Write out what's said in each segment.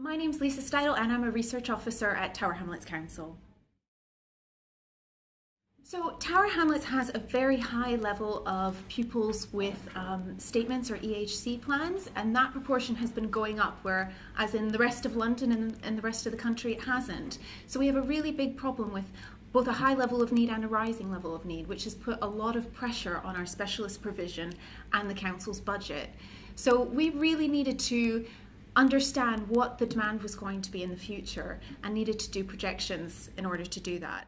My name's Lisa Stidle and I'm a research officer at Tower Hamlets Council. So Tower Hamlets has a very high level of pupils with statements or EHC plans, and that proportion has been going up, whereas in the rest of London and the rest of the country it hasn't. So we have a really big problem with both a high level of need and a rising level of need, which has put a lot of pressure on our specialist provision and the council's budget. So we really needed to understand what the demand was going to be in the future and needed to do projections in order to do that.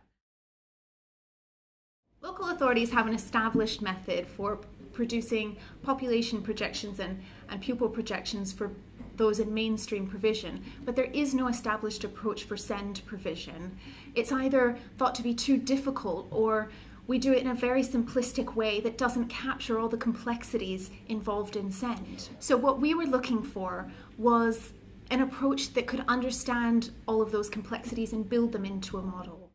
Local authorities have an established method for producing population projections and pupil projections for those in mainstream provision, but there is no established approach for SEND provision. It's either thought to be too difficult, or we do it in a very simplistic way that doesn't capture all the complexities involved in SEND. So what we were looking for was an approach that could understand all of those complexities and build them into a model.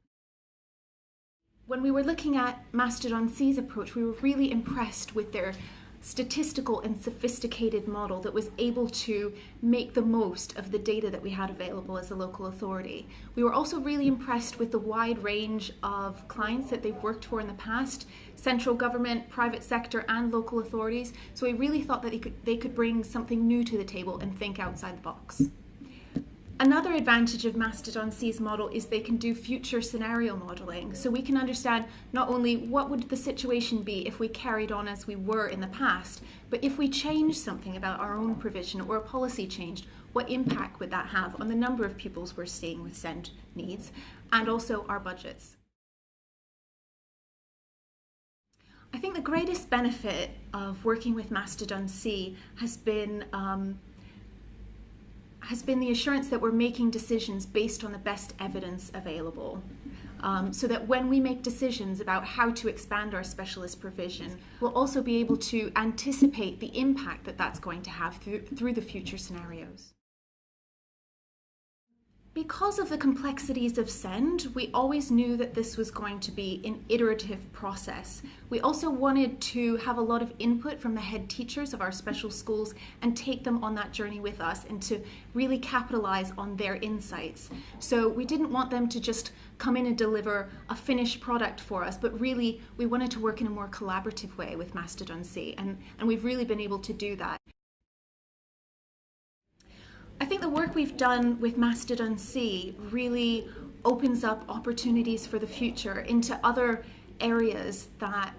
When we were looking at Mastodon C's approach, we were really impressed with their statistical and sophisticated model that was able to make the most of the data that we had available as a local authority. We were also really impressed with the wide range of clients that they've worked for in the past, central government, private sector and local authorities. So we really thought that they could bring something new to the table and think outside the box. Another advantage of Mastodon C's model is they can do future scenario modelling. So we can understand not only what would the situation be if we carried on as we were in the past, but if we changed something about our own provision or a policy changed, what impact would that have on the number of pupils we're seeing with SEND needs and also our budgets. I think the greatest benefit of working with Mastodon C has been the assurance that we're making decisions based on the best evidence available. So that when we make decisions about how to expand our specialist provision, we'll also be able to anticipate the impact that that's going to have through the future scenarios. Because of the complexities of SEND, we always knew that this was going to be an iterative process. We also wanted to have a lot of input from the head teachers of our special schools and take them on that journey with us and to really capitalize on their insights. So we didn't want them to just come in and deliver a finished product for us, but really we wanted to work in a more collaborative way with Mastodon C, and we've really been able to do that. I think the work we've done with Mastodon C really opens up opportunities for the future into other areas that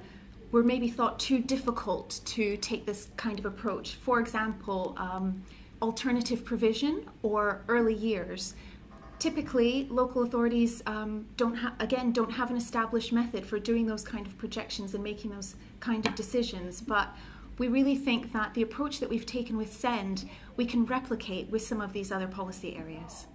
were maybe thought too difficult to take this kind of approach. For example, alternative provision or early years. Typically, local authorities don't have an established method for doing those kind of projections and making those kind of decisions, but we really think that the approach that we've taken with SEND, we can replicate with some of these other policy areas.